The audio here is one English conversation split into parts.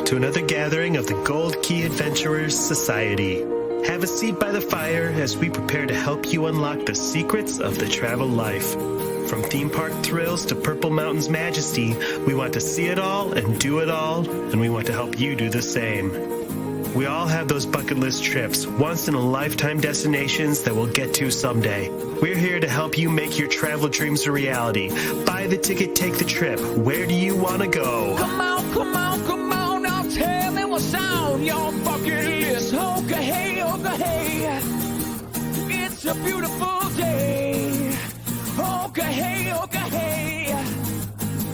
to another gathering of the Gold Key Adventurers Society. Have a seat by the fire as we prepare to help you unlock the secrets of the travel life. From theme park thrills to Purple Mountain's majesty, we want to see it all and do it all, and we want to help you do the same. We all have those bucket list trips, once-in-a-lifetime destinations that we'll get to someday. We're here to help you make your travel dreams a reality. Buy the ticket, take the trip. Where do you want to go? Come on, come on, come on, now tell me what's on your bucket list. Okay, hey, okay, hey. It's a beautiful day. Okay, hey, okay, hey.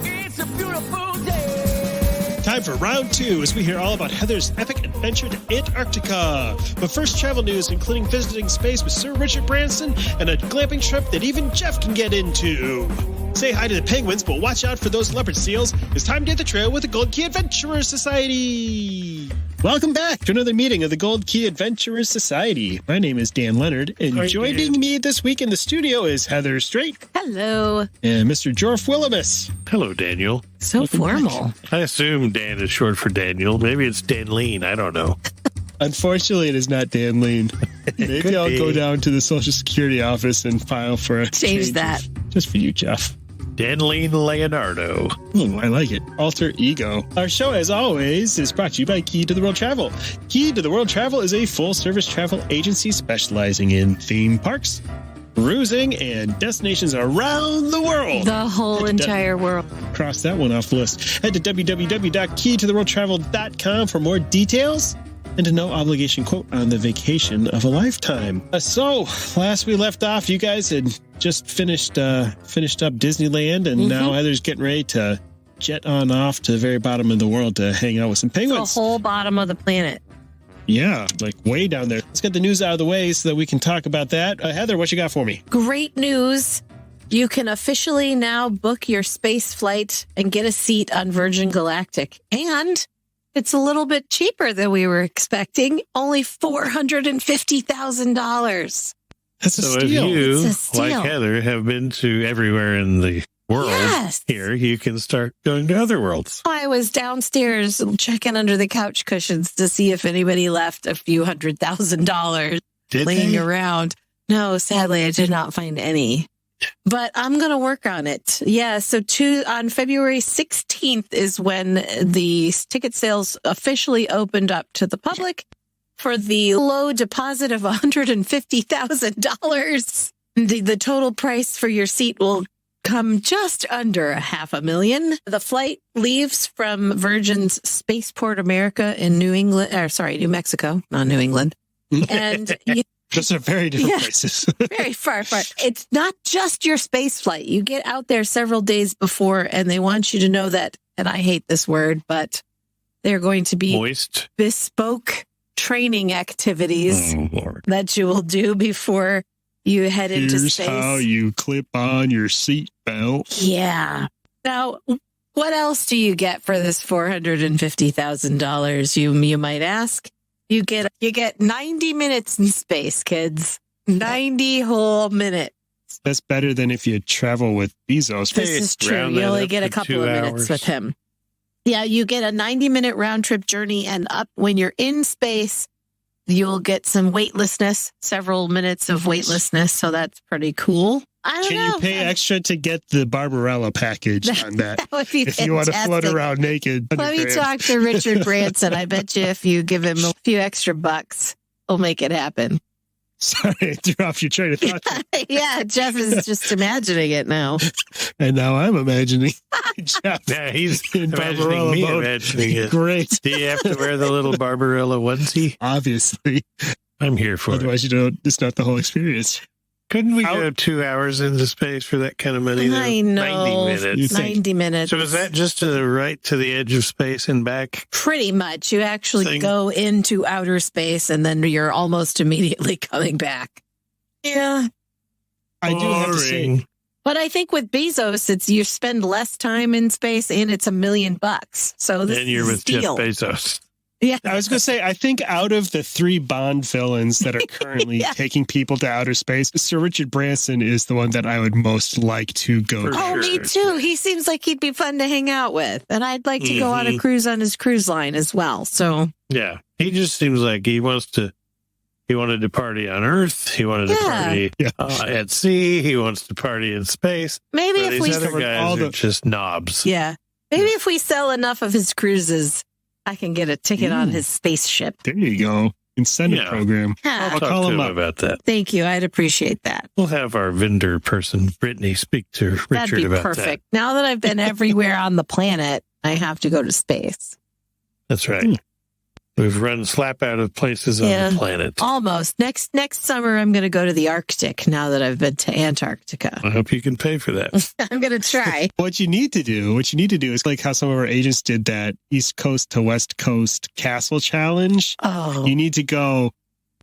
It's a beautiful day. Time for round two as we hear all about Heather's epic adventure to Antarctica. But first, travel news, including visiting space with Sir Richard Branson and a glamping trip that even Jeff can get into. Say hi to the penguins, but watch out for those leopard seals. It's time to hit the trail with the Gold Key Adventurers Society. Welcome back to another meeting of the Gold Key Adventurers Society. My name is Dan Leonard, and joining me this week in the studio is Heather Straight. Hello. And Mr. Jorf Willimus. Hello, Daniel. So Welcome formal. back. I assume Dan is short for Daniel. Maybe it's Dan Lean. I don't know. Unfortunately, it is not Dan Lean. Maybe Could I'll be. go down to the Social Security office and file for a Change that. Just for you, Jeff. Dan Lean Leonardo. I like it. Alter ego. Our show, as always, is brought to you by Key to the World Travel. Key to the World Travel is a full-service travel agency specializing in theme parks, cruising, and destinations around the world. The whole entire world. Cross that one off the list. Head to www.keytotheworldtravel.com for more details and a no-obligation quote on the vacation of a lifetime. So, last we left off, you guys had just finished up Disneyland, and now Heather's getting ready to jet on off to the very bottom of the world to hang out with some penguins. The whole bottom of the planet. Yeah, like way down there. Let's get the news out of the way so that we can talk about that. Heather, what you got for me? Great news. You can officially now book your space flight and get a seat on Virgin Galactic. And it's a little bit cheaper than we were expecting. Only $450,000. That's a So steal. if you, It's a steal. like Heather, have been to everywhere in the world Yes. here, you can start going to other worlds. I was downstairs checking under the couch cushions to see if anybody left a few $100,000 Did laying they? around. No, sadly, I did not find any. But I'm going to work on it. Yeah, so on February 16th is when the ticket sales officially opened up to the public for the low deposit of $150,000. The total price for your seat will come just under $500,000. The flight leaves from Virgin's Spaceport America in New Mexico, not New England. And Those are very different places. very far apart. It's not just your space flight. You get out there several days before, and they want you to know that, and I hate this word, but they're going to be Moist. bespoke training activities Oh, Lord. that you will do before you head into Here's space. how you clip on your seatbelt. Yeah. Now, what else do you get for this $450,000? You might ask. You get 90 minutes in space, kids. 90 whole minutes. That's better than if you travel with Bezos. This is true. round You that only up get a to couple 2 of minutes hours. with him. Yeah, you get a 90-minute round trip journey, and up when you're in space, you'll get some weightlessness, several minutes of weightlessness. So that's pretty cool. I don't Can know. you pay extra to get the Barbarella package on that? That would be If you want to float fantastic. around naked. Let me talk to Richard Branson. I bet you if you give him a few extra bucks, he'll make it happen. Sorry, I threw off your train of thought. Yeah, Jeff is just imagining it now. And now I'm imagining Jeff Yeah, he's in imagining Barbarella me mode. imagining it. Great, Do you have to wear the little Barbarella onesie? obviously. I'm here for it. Otherwise, it's not the whole experience. Couldn't we How- go 2 hours into space for that kind of money? though? I know. 90 minutes. You think- 90 minutes. So is that just to the right to the edge of space and back? Pretty much. You actually Thing. go into outer space and then you're almost immediately coming back. Yeah. I do have to say, Boring. But I think with Bezos, it's you spend less time in space and it's $1 million. So this And you're is a with Jeff steal. Bezos. Yeah. I was going to say, I think out of the 3 Bond villains that are currently taking people to outer space, Sir Richard Branson is the one that I would most like to go For to. Oh, me too. He seems like he'd be fun to hang out with. And I'd like to go on a cruise on his cruise line as well. So, Yeah. He just seems like he wanted to party on Earth. He wanted to party at sea. He wants to party in space. maybe But if we these other guys are just knobs. maybe if we sell enough of his cruises, I can get a ticket on his spaceship. There you go. Incentive program. Yeah. I'll talk to him about that. Thank you. I'd appreciate that. We'll have our vendor person, Brittany, speak to Richard That'd be about perfect. Now that I've been everywhere on the planet, I have to go to space. that. That's right. We've run slap out of places on the planet. Almost. Next summer, I'm going to go to the Arctic now that I've been to Antarctica. I hope you can pay for that. I'm going to try. What you need to do is like how some of our agents did that East Coast to West Coast castle challenge. Oh, You need to go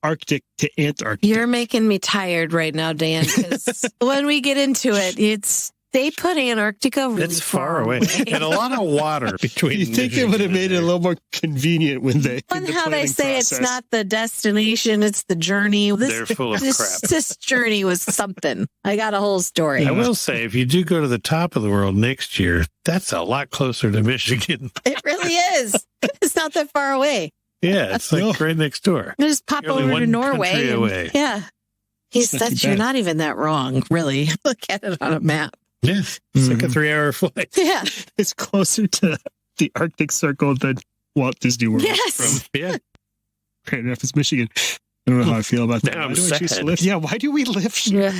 Arctic to Antarctica. you're making me tired right now, Dan, because when we get into it, they put Antarctica really It's far away. And a lot of water between. You think it would have made it a little more convenient when they. And how they say it's not the destination, it's the journey. They're full of crap. This journey was something. I got a whole story. I will say, if you do go to the top of the world next year, that's a lot closer to Michigan. It really is. It's not that far away. Yeah, it's like right next door. I just pop You're only over to one Norway. country away. Yeah. You're not even that wrong, really. Look at it on a map. Yeah, it's like a 3-hour flight. Yeah. It's closer to the Arctic Circle than Walt Disney World. Yes. Yeah. Grand Rapids, Michigan. I don't know how I feel about that. Now I'm Why do I choose to sad. live? Yeah, why do we live here?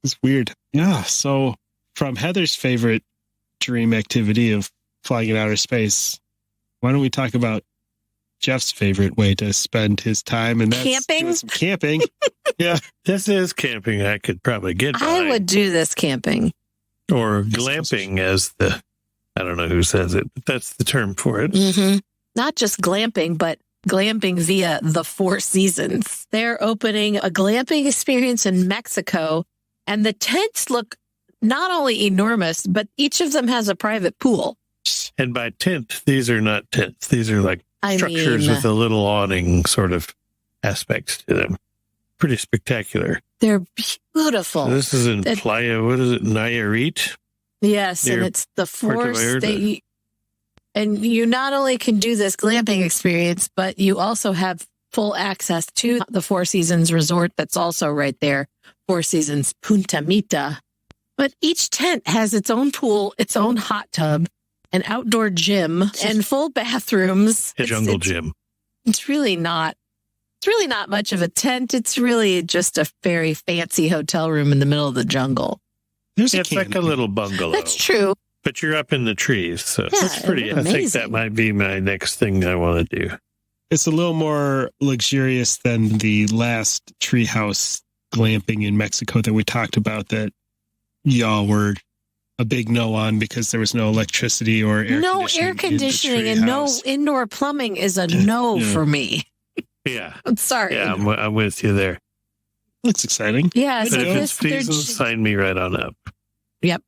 It's weird. Yeah, so from Heather's favorite dream activity of flying in outer space, why don't we talk about Jeff's favorite way to spend his time? And that's Camping? doing some camping. Yeah. This is camping I could probably get by. I would do this camping. Or glamping as I don't know who says it, but that's the term for it. Mm-hmm. Not just glamping, but glamping via the Four Seasons. They're opening a glamping experience in Mexico, and the tents look not only enormous, but each of them has a private pool. And by tent, these are not tents. These are like structures with a little awning sort of aspects to them. Pretty spectacular. They're beautiful. So this is in Playa, what is it, Nayarit? Yes, Near and it's the Puerto Four Vallarta. and you not only can do this glamping experience, but you also have full access to the Four Seasons resort that's also right there, Four Seasons Punta Mita. But each tent has its own pool, its own hot tub, an outdoor gym, and full bathrooms. A jungle gym. It's really not much of a tent. It's really just a very fancy hotel room in the middle of the jungle. It's like a little bungalow. That's true. But you're up in the trees, so Yeah, that's pretty. I think amazing. that might be my next thing I want to do. It's a little more luxurious than the last treehouse glamping in Mexico that we talked about that y'all were a big no on because there was no electricity or air No conditioning. air conditioning and no indoor plumbing is a no for me. Yeah. I'm sorry. Yeah, I'm with you there. Looks exciting. Yeah, But so if it's they're seasons, sign me right on up. Yep.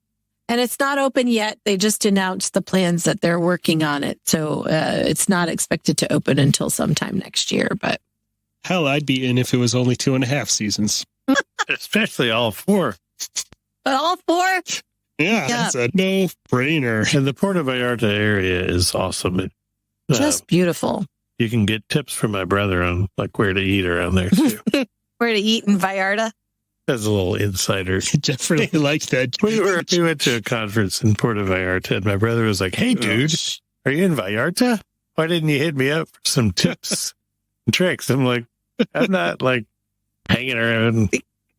And it's not open yet. They just announced the plans that they're working on it. So it's not expected to open until sometime next year. But Hell, I'd be in if it was only 2.5 seasons. Especially all 4. all 4? Yeah, that's a no-brainer. And the Puerto Vallarta area is awesome. Just beautiful. You can get tips from my brother on like where to eat around there too. Where to eat in Vallarta? As a little insider. Jeff really liked that. We went to a conference in Puerto Vallarta, and my brother was like, "Hey, dude, are you in Vallarta? Why didn't you hit me up for some tips and tricks?" I'm like, "I'm not like hanging around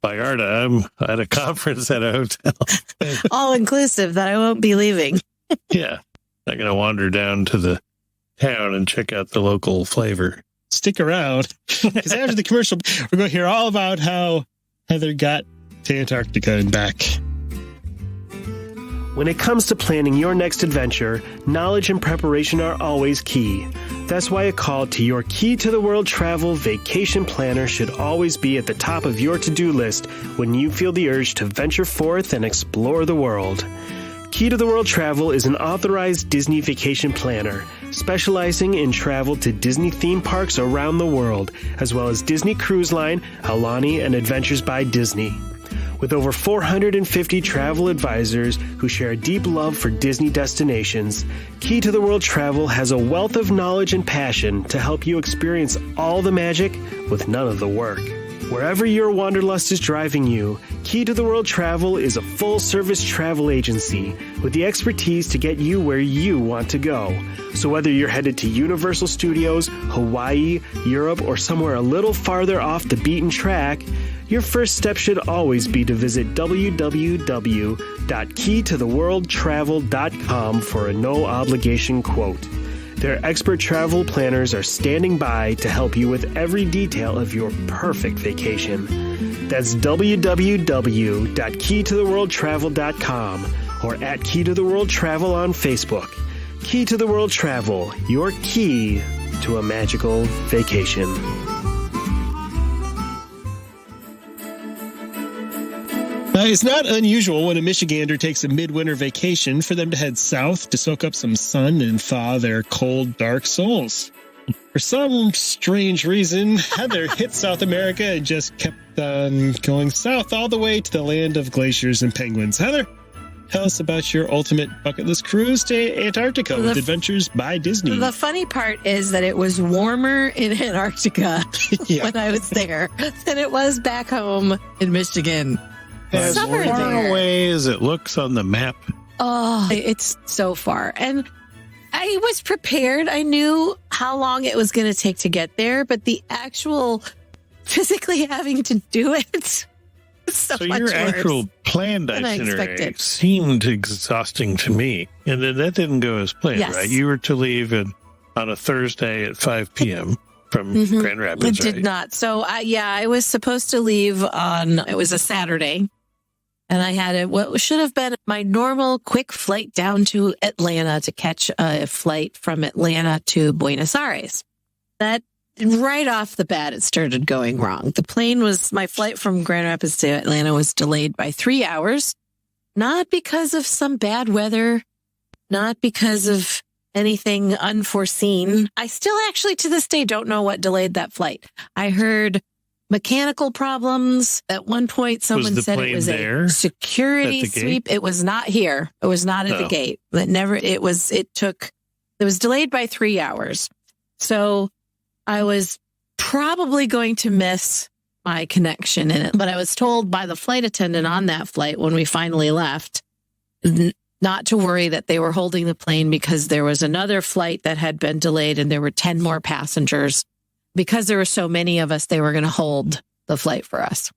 Vallarta. I'm at a conference at a hotel." All inclusive that I won't be leaving. Yeah, not gonna wander down to the town and check out the local flavor. Stick around, because after the commercial, we're going to hear all about how Heather got to Antarctica and back. When it comes to planning your next adventure, knowledge and preparation are always key. That's why a call to your Key to the World travel vacation planner should always be at the top of your to-do list when you feel the urge to venture forth and explore the world. Key to the World Travel is an authorized Disney vacation planner, specializing in travel to Disney theme parks around the world, as well as Disney Cruise Line, Aulani, and Adventures by Disney. With over 450 travel advisors who share a deep love for Disney destinations, Key to the World Travel has a wealth of knowledge and passion to help you experience all the magic with none of the work. Wherever your wanderlust is driving you, Key to the World Travel is a full-service travel agency with the expertise to get you where you want to go. So whether you're headed to Universal Studios, Hawaii, Europe, or somewhere a little farther off the beaten track, your first step should always be to visit www.keytotheworldtravel.com for a no-obligation quote. Their expert travel planners are standing by to help you with every detail of your perfect vacation. That's www.keytotheworldtravel.com or at Key to the World Travel on Facebook. Key to the World Travel, your key to a magical vacation. It's not unusual when a Michigander takes a midwinter vacation for them to head south to soak up some sun and thaw their cold, dark souls. For some strange reason, Heather hit South America and just kept on going south all the way to the land of glaciers and penguins. Heather, tell us about your ultimate bucket list cruise to Antarctica with Adventures by Disney. The funny part is that it was warmer in Antarctica when I was there than it was back home in Michigan. As far away as it looks on the map. Oh, it's so far. And I was prepared. I knew how long it was going to take to get there, but the actual physically having to do it so much your worse actual planned itinerary seemed exhausting to me. And then that didn't go as planned, right? You were to leave on a Thursday at 5 p.m. from Grand Rapids, It did not. So, I was supposed to leave it was a Saturday. And I had what should have been my normal quick flight down to Atlanta to catch a flight from Atlanta to Buenos Aires. That right off the bat, it started going wrong. My flight from Grand Rapids to Atlanta was delayed by 3 hours, not because of some bad weather, not because of anything unforeseen. I still actually to this day don't know what delayed that flight. I heard mechanical problems. At one point, someone said it was a security sweep. It was not here. It was not at the gate. It was delayed by 3 hours. So I was probably going to miss my connection in it. But I was told by the flight attendant on that flight when we finally left not to worry, that they were holding the plane because there was another flight that had been delayed and there were 10 more passengers. Because there were so many of us, they were going to hold the flight for us.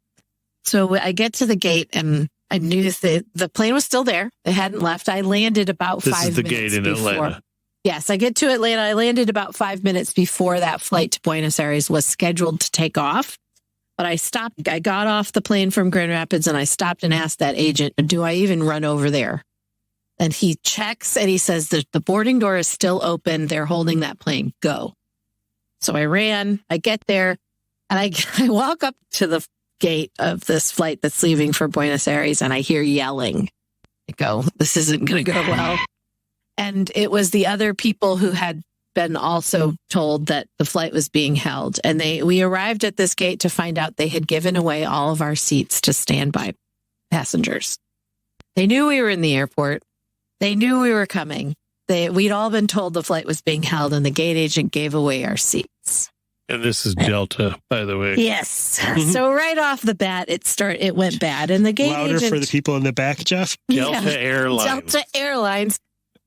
So I get to the gate and I knew that the plane was still there. It hadn't left. I landed about 5 minutes before. This is the gate in Atlanta. Yes, I get to Atlanta. I landed about 5 minutes before that flight to Buenos Aires was scheduled to take off. But I stopped. I got off the plane from Grand Rapids and I stopped and asked that agent, do I even run over there? And he checks and he says that the boarding door is still open. They're holding that plane. Go. So I ran, I get there, and I walk up to the gate of this flight that's leaving for Buenos Aires, and I hear yelling. I go, this isn't going to go well. And it was the other people who had been also told that the flight was being held. And we arrived at this gate to find out they had given away all of our seats to standby passengers. They knew we were in the airport. They knew we were coming. We'd all been told the flight was being held, and the gate agent gave away our seats. And this is Delta, by the way. Yes. So right off the bat, it went bad. And the gate agent... Louder for the people in the back, Jeff? Delta Airlines. Delta Airlines.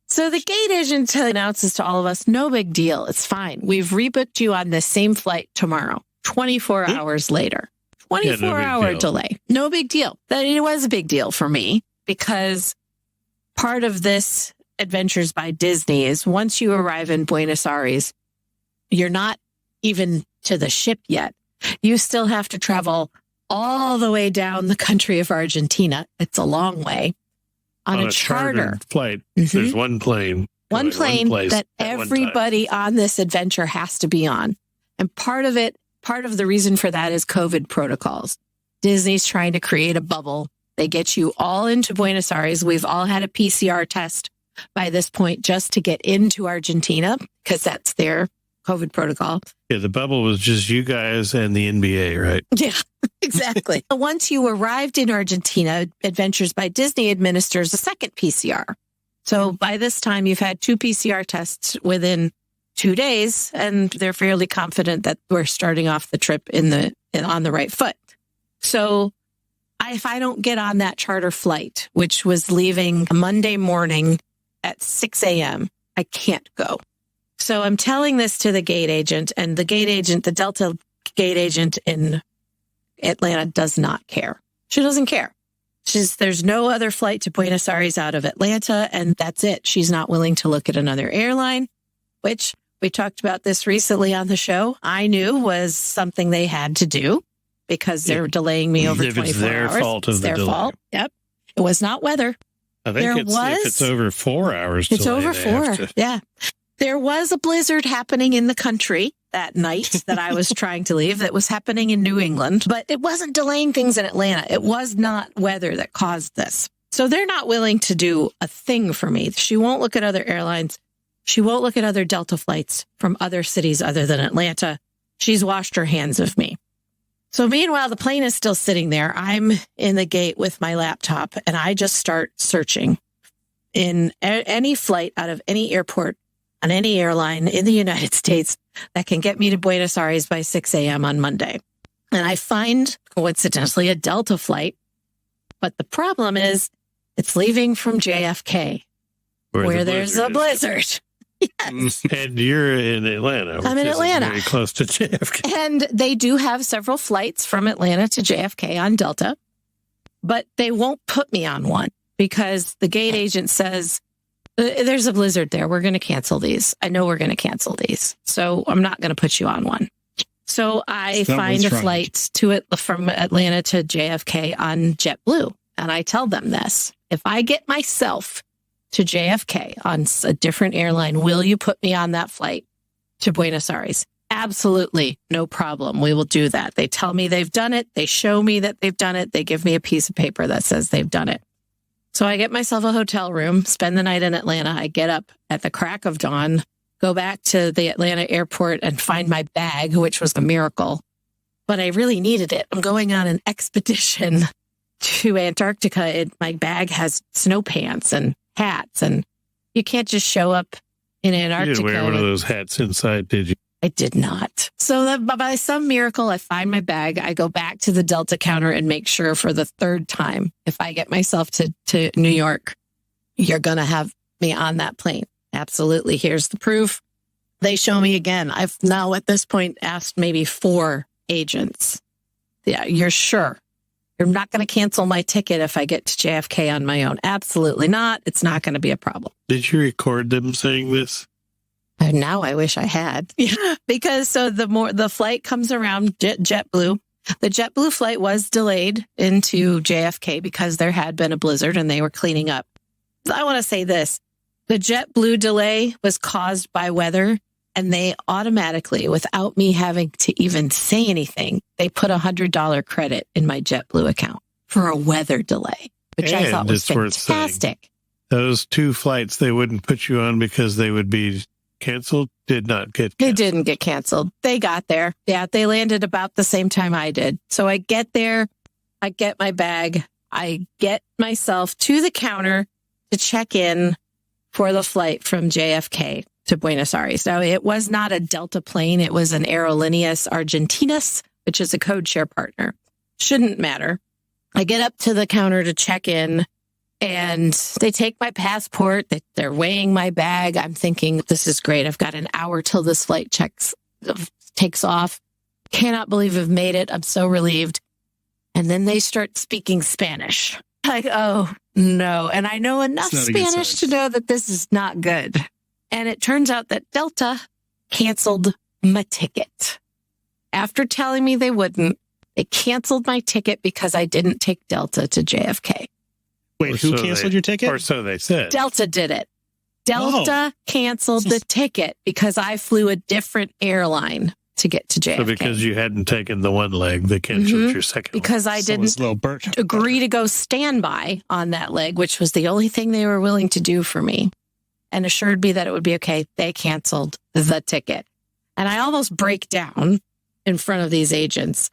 So the gate agent announces to all of us, no big deal. It's fine. We've rebooked you on the same flight tomorrow, 24 hours later. 24-hour delay. No big deal. It was a big deal for me because part of this Adventures by Disney is once you arrive in Buenos Aires, you're not even to the ship yet. You still have to travel all the way down the country of Argentina. It's a long way on a charter flight. There's one plane. One plane that everybody on this adventure has to be on. And part of the reason for that is COVID protocols. Disney's trying to create a bubble. They get you all into Buenos Aires. We've all had a PCR test by this point just to get into Argentina because that's their COVID protocol. Yeah, the bubble was just you guys and the NBA, right? Yeah, exactly. Once you arrived in Argentina, Adventures by Disney administers a second PCR. So by this time, you've had 2 PCR tests within 2 days, and they're fairly confident that we're starting off the trip on the right foot. So if I don't get on that charter flight, which was leaving Monday morning at 6 a.m., I can't go. So I'm telling this to the gate agent, and the Delta gate agent in Atlanta does not care. She doesn't care. There's no other flight to Buenos Aires out of Atlanta, and that's it. She's not willing to look at another airline, which we talked about this recently on the show. I knew was something they had to do because they're delaying me over 24 hours. If it's their fault of the delay. Fault. Yep. It was not weather. I think if it's over 4 hours It's delay, over 4. Yeah. There was a blizzard happening in the country that night that I was trying to leave that was happening in New England, but it wasn't delaying things in Atlanta. It was not weather that caused this. So they're not willing to do a thing for me. She won't look at other airlines. She won't look at other Delta flights from other cities other than Atlanta. She's washed her hands of me. So meanwhile, the plane is still sitting there. I'm in the gate with my laptop, and I just start searching in any flight out of any airport on any airline in the United States that can get me to Buenos Aires by 6 a.m. on Monday. And I find, coincidentally, a Delta flight. But the problem is it's leaving from JFK, where there's a blizzard. Yes. And you're in Atlanta. I'm in Atlanta. Very close to JFK. And they do have several flights from Atlanta to JFK on Delta, but they won't put me on one because the gate agent says, there's a blizzard there. We're going to cancel these. I know we're going to cancel these. So I'm not going to put you on one. So I find a flight from Atlanta to JFK on JetBlue. And I tell them this. If I get myself to JFK on a different airline, will you put me on that flight to Buenos Aires? Absolutely. No problem. We will do that. They tell me they've done it. They show me that they've done it. They give me a piece of paper that says they've done it. So I get myself a hotel room, spend the night in Atlanta. I get up at the crack of dawn, go back to the Atlanta airport and find my bag, which was a miracle. But I really needed it. I'm going on an expedition to Antarctica. My bag has snow pants and hats, and you can't just show up in Antarctica. You didn't wear one of those hats inside, did you? I did not. So by some miracle, I find my bag. I go back to the Delta counter and make sure for the 3rd time, if I get myself to New York, you're going to have me on that plane. Absolutely. Here's the proof. They show me again. I've now at this point asked maybe 4 agents. Yeah, you're sure? You're not going to cancel my ticket if I get to JFK on my own? Absolutely not. It's not going to be a problem. Did you record them saying this? Now I wish I had. Yeah. Because so the flight comes around JetBlue. The JetBlue flight was delayed into JFK because there had been a blizzard and they were cleaning up. I want to say this. The JetBlue delay was caused by weather, and they automatically, without me having to even say anything, they put $100 credit in my JetBlue account for a weather delay, which I thought was fantastic. Those 2 flights they wouldn't put you on because they would be canceled did not get canceled. They didn't get canceled. They got there. Yeah, they landed about the same time I did. So I get there, I get my bag, I get myself to the counter to check in for the flight from JFK to Buenos Aires. Now, it was not a Delta plane. It was an Aerolíneas Argentinas, which is a code share partner. Shouldn't matter. I get up to the counter to check in, and they take my passport. They're weighing my bag. I'm thinking, this is great. I've got an hour till this flight takes off. Cannot believe I've made it. I'm so relieved. And then they start speaking Spanish. Like, oh, no. And I know enough Spanish to know that this is not good. And it turns out that Delta canceled my ticket. After telling me they wouldn't, they canceled my ticket because I didn't take Delta to JFK. Wait, who canceled your ticket? Or so they said. Delta did it. Delta canceled the ticket because I flew a different airline to get to JFK. So because you hadn't taken the one leg, they canceled your second because I didn't agree to go standby on that leg, which was the only thing they were willing to do for me, and assured me that it would be okay. They canceled the ticket. And I almost break down in front of these agents.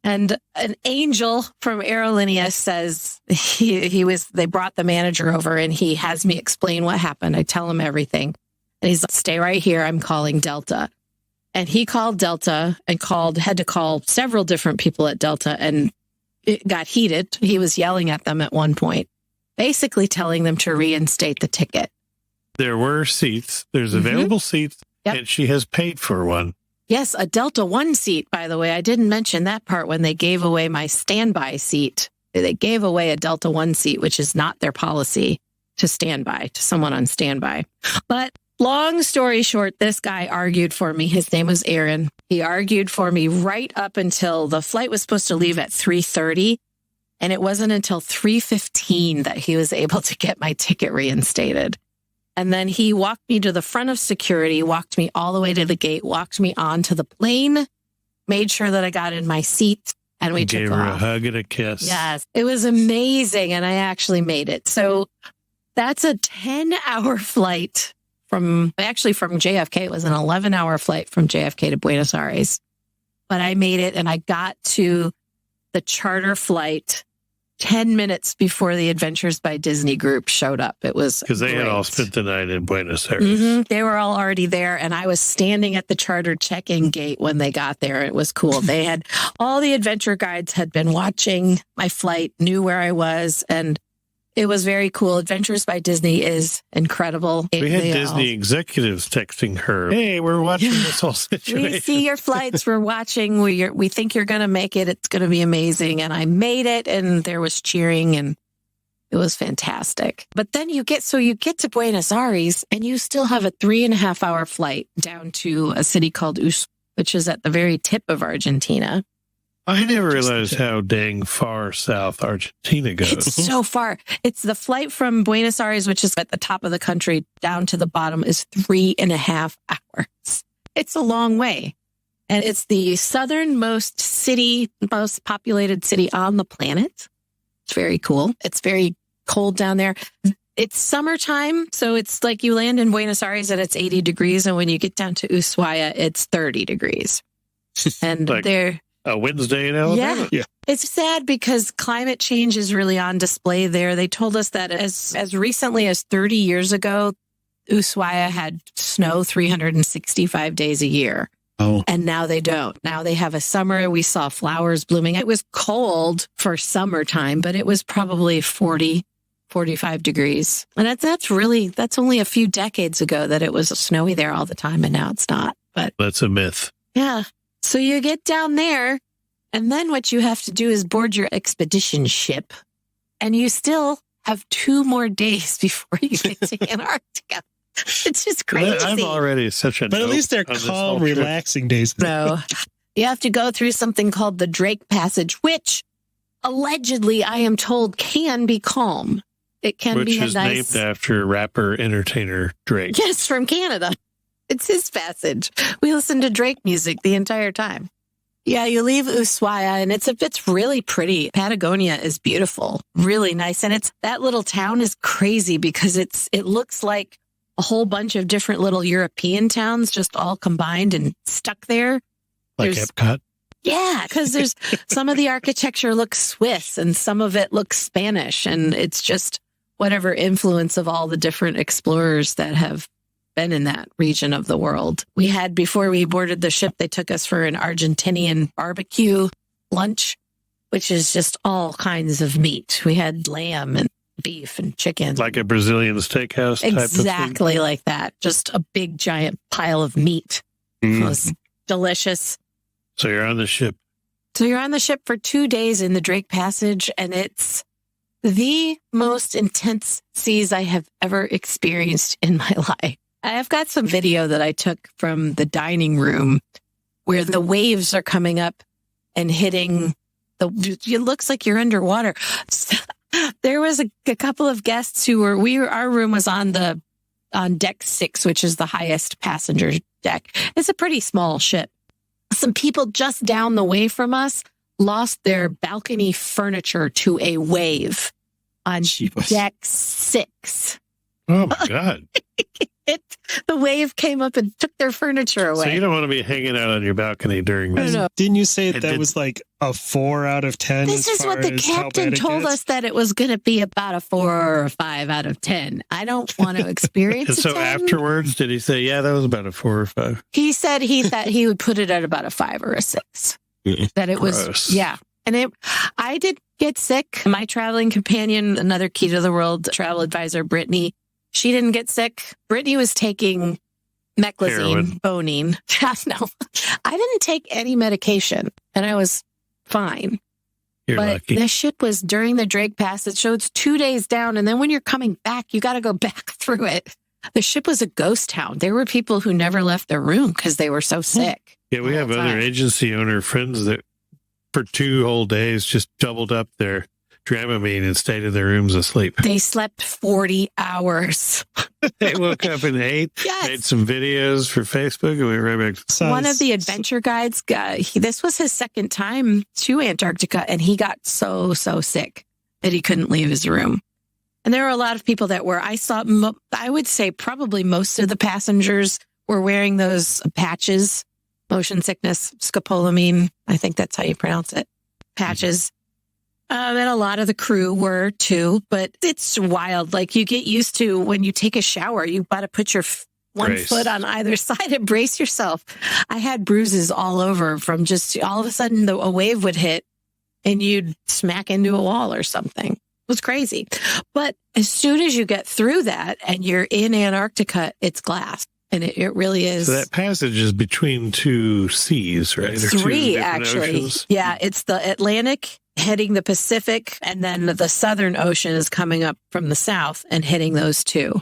And an angel from Aerolineas says they brought the manager over and he has me explain what happened. I tell him everything. And he's like, stay right here. I'm calling Delta. And he called Delta and had to call several different people at Delta, and it got heated. He was yelling at them at one point, basically telling them to reinstate the ticket. There were seats. There's available seats, and she has paid for one. Yes, a Delta One seat, by the way. I didn't mention that part when they gave away my standby seat. They gave away a Delta One seat, which is not their policy, to standby, to someone on standby. But long story short, this guy argued for me. His name was Aaron. He argued for me right up until the flight was supposed to leave at 3:30. And it wasn't until 3:15 that he was able to get my ticket reinstated. And then he walked me to the front of security, walked me all the way to the gate, walked me onto the plane, made sure that I got in my seat, and we gave took her off. a hug and a kiss. Yes, it was amazing, and I actually made it. So that's a 10-hour flight from JFK. It was an 11-hour flight from JFK to Buenos Aires. But I made it, and I got to the charter flight 10 minutes before the Adventures by Disney group showed up. It was because they had all spent the night in Buenos Aires. They were all already there, and I was standing at the charter check-in gate when they got there. It was cool. They had all the adventure guides had been watching my flight, knew where I was, and it was very cool. Adventures by Disney is incredible. We had Disney executives texting her, hey, we're watching this whole situation. We see your flights. We're watching. We think you're going to make it. It's going to be amazing. And I made it, and there was cheering, and it was fantastic. But then you get to Buenos Aires, and you still have a 3.5-hour flight down to a city called Ushuaia, which is at the very tip of Argentina. I never realized how dang far south Argentina goes. It's so far. It's the flight from Buenos Aires, which is at the top of the country, down to the bottom is 3.5 hours. It's a long way. And it's the southernmost city, most populated city on the planet. It's very cool. It's very cold down there. It's summertime, so it's like you land in Buenos Aires and it's 80 degrees. And when you get down to Ushuaia, it's 30 degrees. And they're... A Wednesday in Alabama? Yeah. It's sad because climate change is really on display there. They told us that as recently as 30 years ago, Ushuaia had snow 365 days a year. Oh. And now they don't. Now they have a summer. We saw flowers blooming. It was cold for summertime, but it was probably 40, 45 degrees. And that's only a few decades ago that it was snowy there all the time, and now it's not. But that's a myth. Yeah. So you get down there, and then what you have to do is board your expedition ship, and you still have 2 more days before you get to Antarctica. It's just crazy. I'm already such a... But at least they're calm, relaxing days. So you have to go through something called the Drake Passage, which allegedly, I am told, can be calm. It can be a nice... Which is named after rapper entertainer Drake. Yes, from Canada. It's his passage. We listen to Drake music the entire time. Yeah, you leave Ushuaia, and it's really pretty. Patagonia is beautiful, really nice. And that little town is crazy because it looks like a whole bunch of different little European towns just all combined and stuck there. Like Epcot? Yeah, because there's some of the architecture looks Swiss and some of it looks Spanish. And it's just whatever influence of all the different explorers that have been in that region of the world. We had, before we boarded the ship, they took us for an Argentinian barbecue lunch, which is just all kinds of meat. We had lamb and beef and chicken. Like a Brazilian steakhouse type of thing? Exactly like that. Just a big giant pile of meat. It was delicious. So you're on the ship. So you're on the ship for 2 days in the Drake Passage, and it's the most intense seas I have ever experienced in my life. I've got some video that I took from the dining room where the waves are coming up and hitting it looks like you're underwater. There was a couple of guests who our room was on deck 6, which is the highest passenger deck. It's a pretty small ship. some people just down the way from us lost their balcony furniture to a wave on deck 6. Oh, my God. The wave came up and took their furniture away. So you don't want to be hanging out on your balcony during this. No. Didn't you say that was like a 4 out of 10? This is what the captain told us, that it was going to be about a 4 or 5 out of 10. I don't want to experience And so a 10. afterwards, did he say, yeah, that was about a 4 or 5? He said he thought he would put it at about a 5 or a 6. That it Gross. was, yeah. And I did get sick. My traveling companion, another Key to the World travel advisor, Brittany, she didn't get sick. Brittany was taking meclizine, bonine. No, I didn't take any medication, and I was fine. You're but lucky. the ship was during the Drake Passage, so it's 2 days down, and then when you're coming back, you got to go back through it. The ship was a ghost town. There were people who never left their room because they were so sick. Yeah, we have other agency owner friends that for 2 whole days just doubled up their Dramamine and stayed in their rooms asleep. They slept 40 hours. They woke up and ate, Yes. made some videos for Facebook, and we went right back to One of the adventure guides, this was his second time to Antarctica, and he got so sick that he couldn't leave his room. And there were a lot of people that were, I would say probably most of the passengers were wearing those patches, motion sickness, scopolamine. I think that's how you pronounce it. Patches. And a lot of the crew were too, but it's wild. Like, you get used to when you take a shower, you've got to put your one foot on either side and brace yourself. I had bruises all over from just all of a sudden a wave would hit and you'd smack into a wall or something. It was crazy. But as soon as you get through that and you're in Antarctica, it's glass. And it really is. So that passage is between 2 seas, right? Or 3, 2 actually. oceans? Yeah, it's the Atlantic heading the Pacific, and then the Southern Ocean is coming up from the south and hitting those 2.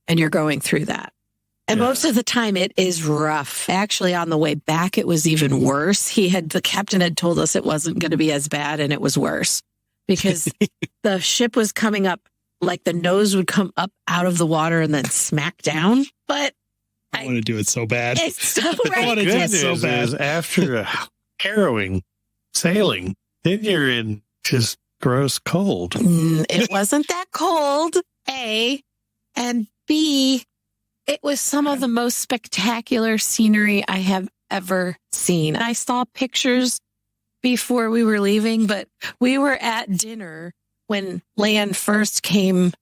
And you're going through that. And most of the time it is rough. Actually, on the way back, it was even worse. The captain had told us it wasn't going to be as bad, and it was worse because the ship was coming up, like the nose would come up out of the water and then smack down. But I want to do it so bad. It's so I want to do it so bad. Is after a harrowing sailing, then you're in just gross cold. It wasn't that cold, A. And B, it was some of the most spectacular scenery I have ever seen. I saw pictures before we were leaving, but we were at dinner when land first came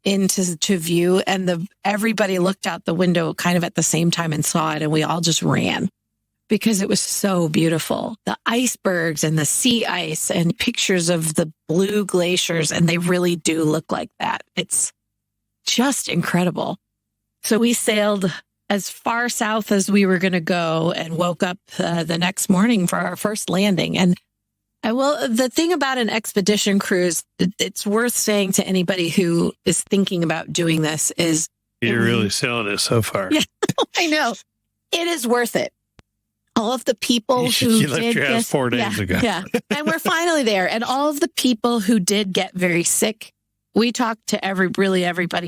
into view, and everybody looked out the window kind of at the same time and saw it, and we all just ran because it was so beautiful. The icebergs and the sea ice and pictures of the blue glaciers, and they really do look like that. It's just incredible. So we sailed as far south as we were going to go and woke up the next morning for our first landing. And the thing about an expedition cruise, it's worth saying to anybody who is thinking about doing this is... You're really selling it so far. Yeah, I know. It is worth it. All of the people you left your house 4 days ago. Yeah, and we're finally there. And all of the people who did get very sick, we talked to everybody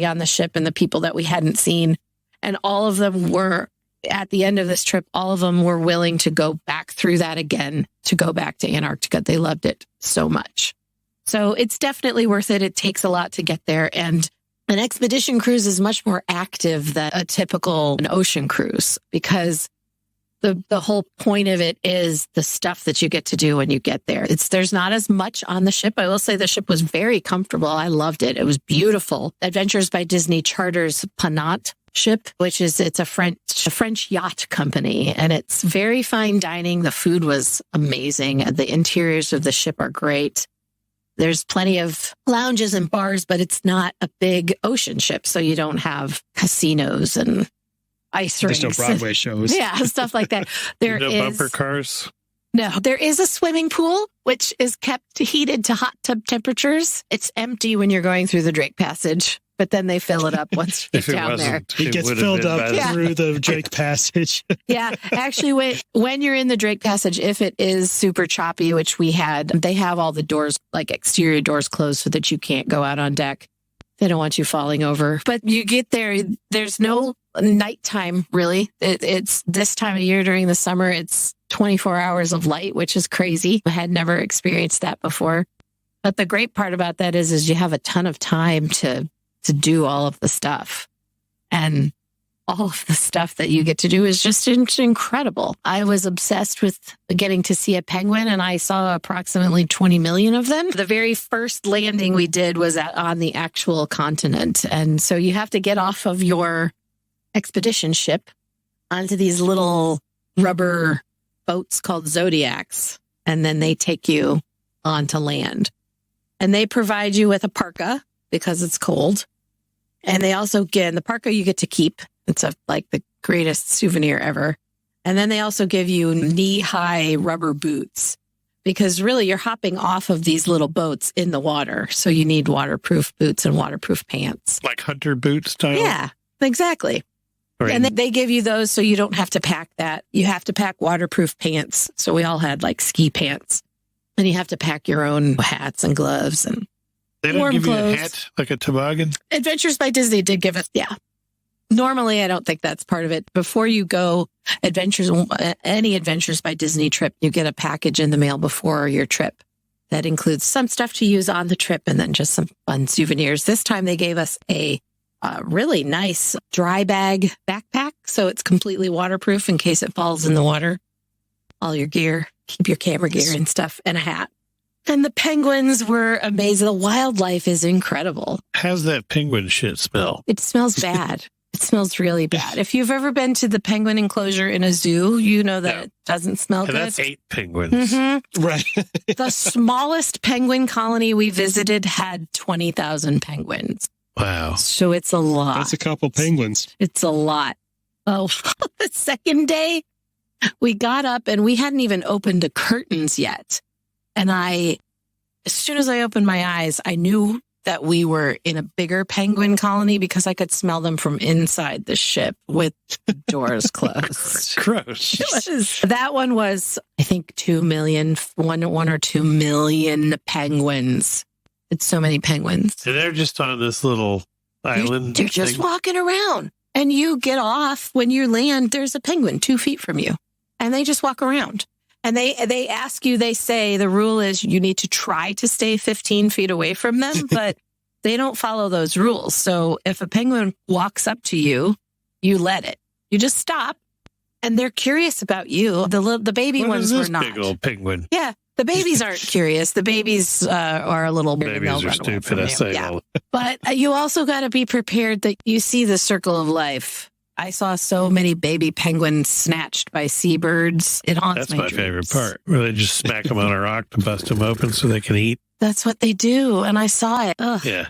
on the ship and the people that we hadn't seen. And all of them were, at the end of this trip, all of them were willing to go back through that again, to go back to Antarctica. They loved it so much. So it's definitely worth it. It takes a lot to get there. And an expedition cruise is much more active than a typical ocean cruise, because the whole point of it is the stuff that you get to do when you get there. There's not as much on the ship. I will say the ship was very comfortable. I loved it. It was beautiful. Adventures by Disney charters Panat ship, it's a French yacht company, and it's very fine dining. The food was amazing. The interiors of the ship are great. There's plenty of lounges and bars, but it's not a big ocean ship, so you don't have casinos and ice rinks. There's no Broadway shows. Yeah, stuff like that. There no is bumper cars. No, there is a swimming pool, which is kept heated to hot tub temperatures. It's empty when you're going through the Drake Passage, but then they fill it up once you get down there. It gets filled up through the Drake Passage. Yeah, actually, when you're in the Drake Passage, if it is super choppy, which we had, they have all the doors, like exterior doors, closed so that you can't go out on deck. They don't want you falling over. But you get there, there's no nighttime, really. It's this time of year during the summer, it's 24 hours of light, which is crazy. I had never experienced that before. But the great part about that is you have a ton of time to do all of the stuff. And all of the stuff that you get to do is just incredible. I was obsessed with getting to see a penguin, and I saw approximately 20 million of them. The very first landing we did was on the actual continent. And so you have to get off of your expedition ship onto these little rubber boats called Zodiacs, and then they take you onto land. And they provide you with a parka because it's cold. And they also get the parka you get to keep. It's like the greatest souvenir ever. And then they also give you knee-high rubber boots because really you're hopping off of these little boats in the water. So you need waterproof boots and waterproof pants. Like hunter boot style? Yeah, exactly. Right. And they give you those so you don't have to pack that. You have to pack waterproof pants. So we all had like ski pants. And you have to pack your own hats and gloves and they don't warm give clothes. You a hat, like a toboggan? Adventures by Disney did give us, yeah. Normally, I don't think that's part of it. Before you go any Adventures by Disney trip, you get a package in the mail before your trip that includes some stuff to use on the trip and then just some fun souvenirs. This time they gave us a really nice dry bag backpack. So it's completely waterproof in case it falls in the water. All your gear, keep your camera gear and stuff, and a hat. And the penguins were amazing. The wildlife is incredible. How's that penguin shit smell? It smells bad. It smells really bad. If you've ever been to the penguin enclosure in a zoo, you know that it doesn't smell good. That's 8 penguins. Mm-hmm. Right. The smallest penguin colony we visited had 20,000 penguins. Wow. So it's a lot. That's a couple penguins. It's a lot. Oh, the second day we got up and we hadn't even opened the curtains yet. And as soon as I opened my eyes, I knew that we were in a bigger penguin colony because I could smell them from inside the ship with the doors closed. Gross. That one was, I think, 2 million, 1 or 2 million penguins. It's so many penguins. So they're just on this little island. They're just walking around. And you get off when you land, there's a penguin 2 feet from you. And they just walk around. And they ask you, they say the rule is you need to try to stay 15 feet away from them, but they don't follow those rules. So if a penguin walks up to you, you let it. You just stop. And they're curious about you. The baby ones were not. Big old penguin. Yeah. The babies aren't curious. The babies are a little weird. Babies are stupid. I say yeah. But you also got to be prepared that you see the circle of life. I saw so many baby penguins snatched by seabirds. It haunts That's my favorite part, where they just smack them on a rock to bust them open so they can eat. That's what they do. And I saw it. Ugh. Yeah.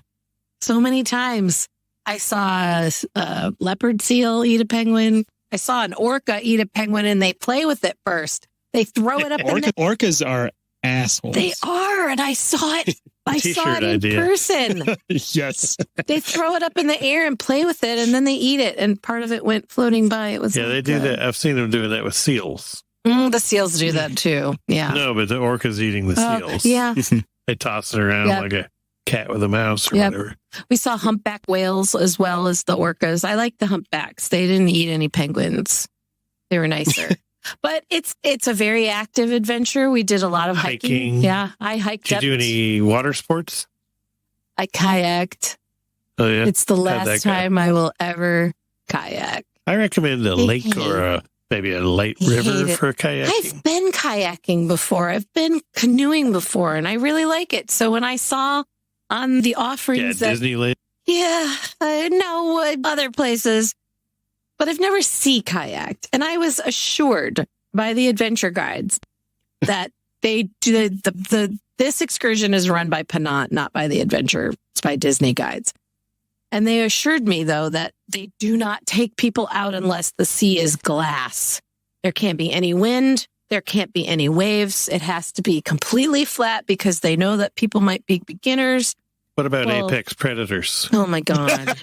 So many times. I saw a leopard seal eat a penguin. I saw an orca eat a penguin, and they play with it first. They throw it up in the... Orcas are assholes. They are, and I saw it. I saw it in person. Yes. They throw it up in the air and play with it, and then they eat it, and part of it went floating by. It was they do that. I've seen them doing that with seals. The seals do that too. Yeah. No, but the orca's eating the seals. Yeah. They toss it around like a cat with a mouse or whatever. We saw humpback whales as well as the orcas. I like the humpbacks. They didn't eat any penguins. They were nicer. But it's a very active adventure. We did a lot of hiking. Yeah, I hiked. Did you do any water sports? I kayaked. Oh yeah, it's the last time I will ever kayak. I recommend a lake or maybe a light river for kayaking. I've been kayaking before. I've been canoeing before, and I really like it. So when I saw on the offerings, Disneyland. Yeah, I know other places. But I've never sea kayaked. And I was assured by the adventure guides that they do this excursion is run by Penant, not by the Adventures by Disney guides. And they assured me, though, that they do not take people out unless the sea is glass. There can't be any wind. There can't be any waves. It has to be completely flat because they know that people might be beginners. What about apex predators? Oh, my God.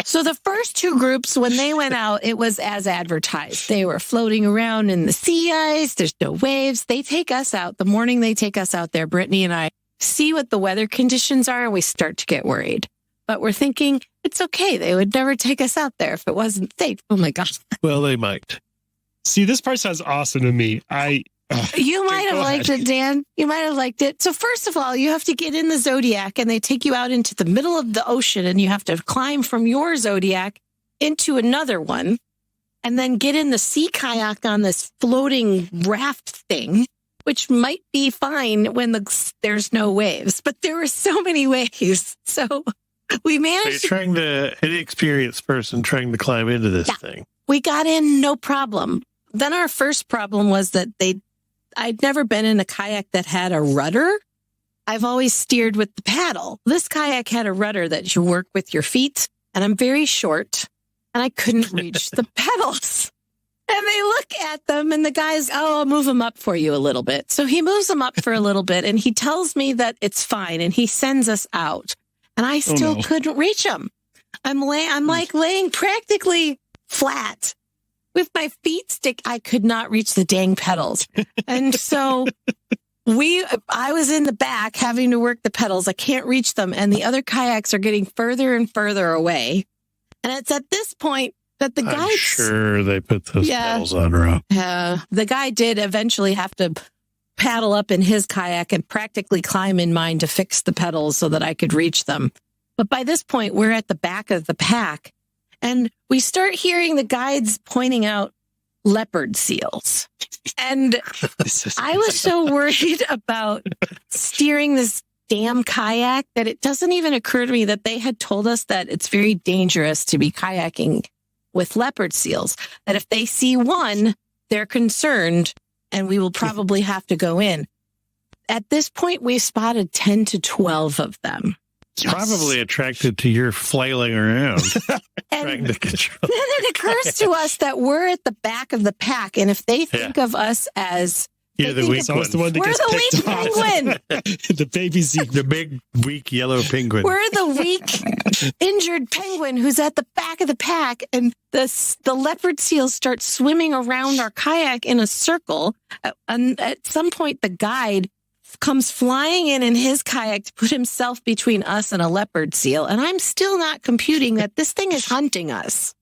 So the first 2 groups, when they went out, it was as advertised. They were floating around in the sea ice. There's no waves. They take us out. The morning they take us out there, Brittany and I see what the weather conditions are, and we start to get worried. But we're thinking it's okay. They would never take us out there if it wasn't safe. Oh my gosh. Well, they might. See, this part sounds awesome to me. You might have liked it, Dan. You might have liked it. So first of all, you have to get in the Zodiac and they take you out into the middle of the ocean and you have to climb from your Zodiac into another one and then get in the sea kayak on this floating raft thing, which might be fine when there's no waves, but there were so many waves. So we managed. So you're an inexperienced person trying to climb into this thing. We got in, no problem. Then our first problem was that I'd never been in a kayak that had a rudder. I've always steered with the paddle. This kayak had a rudder that you work with your feet, and I'm very short, and I couldn't reach the pedals. And they look at them, and the guy's, I'll move them up for you a little bit. So he moves them up for a little bit, and he tells me that it's fine, and he sends us out. And I still couldn't reach them. I'm like laying practically flat. With my feet I could not reach the dang pedals. And so I was in the back having to work the pedals. I can't reach them. And the other kayaks are getting further and further away. And it's at this point that the guy. I'm sure they put those pedals on wrong. The guy did eventually have to paddle up in his kayak and practically climb in mine to fix the pedals so that I could reach them. But by this point, we're at the back of the pack. And we start hearing the guides pointing out leopard seals. And I was so worried about steering this damn kayak that it doesn't even occur to me that they had told us that it's very dangerous to be kayaking with leopard seals. That if they see one, they're concerned and we will probably have to go in. At this point, we spotted 10 to 12 of them. Probably attracted to your flailing around, trying to control. Then it occurs to us that we're at the back of the pack, and if they think of us as the weak one. The one that we're gets the picked weak penguin, the baby Zeke, the big weak yellow penguin. We're the weak injured penguin who's at the back of the pack, and the leopard seals start swimming around our kayak in a circle. And at some point, the guide comes flying in his kayak to put himself between us and a leopard seal. And I'm still not computing that this thing is hunting us.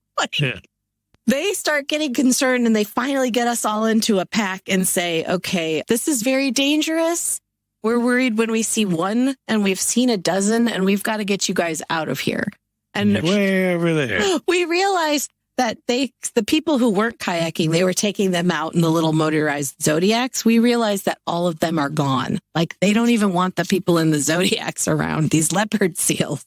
They start getting concerned and they finally get us all into a pack and say, okay, this is very dangerous. We're worried when we see one and we've seen a dozen and we've got to get you guys out of here. And way over there, we realized that the people who weren't kayaking, they were taking them out in the little motorized Zodiacs. We realized that all of them are gone. Like they don't even want the people in the Zodiacs around, these leopard seals,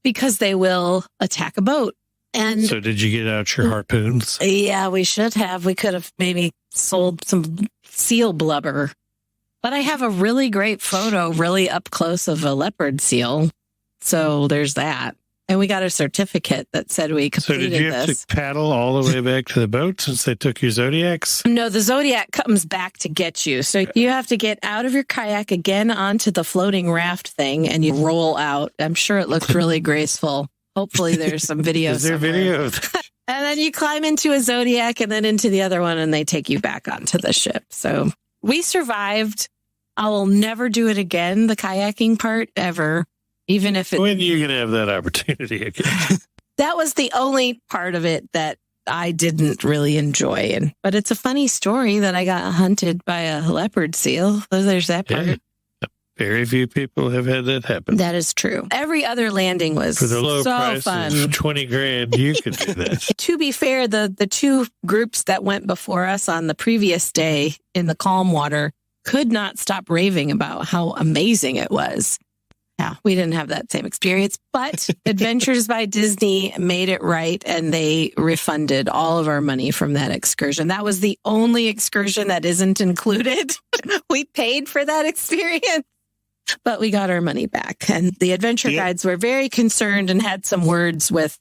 because they will attack a boat. And so did you get out your harpoons? Yeah, we should have. We could have maybe sold some seal blubber. But I have a really great photo really up close of a leopard seal. So there's that. And we got a certificate that said we completed this. So did you have to paddle all the way back to the boat since they took your Zodiacs? No, the Zodiac comes back to get you. So you have to get out of your kayak again onto the floating raft thing and you roll out. I'm sure it looked really graceful. Hopefully there's some video. Is there video? And then you climb into a Zodiac and then into the other one and they take you back onto the ship. So we survived. I will never do it again, the kayaking part, ever. Even if when are you going to have that opportunity again? That was the only part of it that I didn't really enjoy. But it's a funny story that I got hunted by a leopard seal. So there's that part. Yeah. Very few people have had that happen. That is true. Every other landing was for the low so price fun. of $20,000. You could do that. To be fair, the two groups that went before us on the previous day in the calm water could not stop raving about how amazing it was. Yeah, we didn't have that same experience, but Adventures by Disney made it right and they refunded all of our money from that excursion. That was the only excursion that isn't included. We paid for that experience, but we got our money back. And the adventure guides were very concerned and had some words with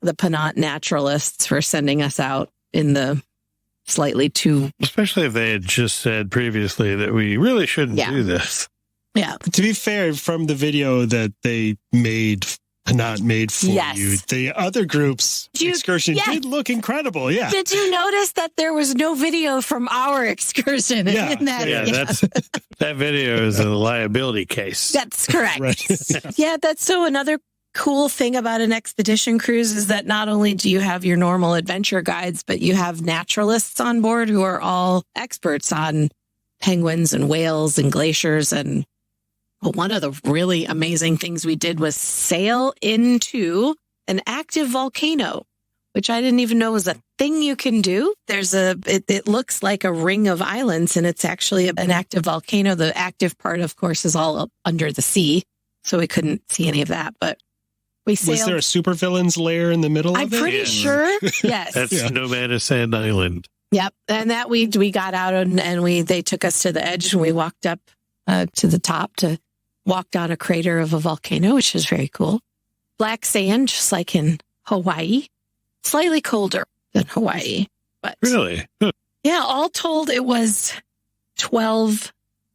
the Penat naturalists for sending us out in the slightly too... Especially if they had just said previously that we really shouldn't do this. Yeah. To be fair, from the video that they made, Penat made for you, the other group's excursion did look incredible. Yeah. Did you notice that there was no video from our excursion? In that that video is a liability case. That's correct. Right. Yeah, that's so another cool thing about an expedition cruise is that not only do you have your normal adventure guides, but you have naturalists on board who are all experts on penguins and whales and glaciers. And one of the really amazing things we did was sail into an active volcano, which I didn't even know was a thing you can do. It looks like a ring of islands, and it's actually an active volcano. The active part, of course, is all up under the sea, so we couldn't see any of that. But we sailed. Was there a supervillain's lair in the middle I'm of it? pretty sure. Yes. That's Nomad Sand Island. Yep. And that we got out and they took us to the edge, and we walked up to the top to walk down a crater of a volcano, which is very cool. Black sand, just like in Hawaii. Slightly colder than Hawaii. But Really? Huh. yeah, all told, it was 12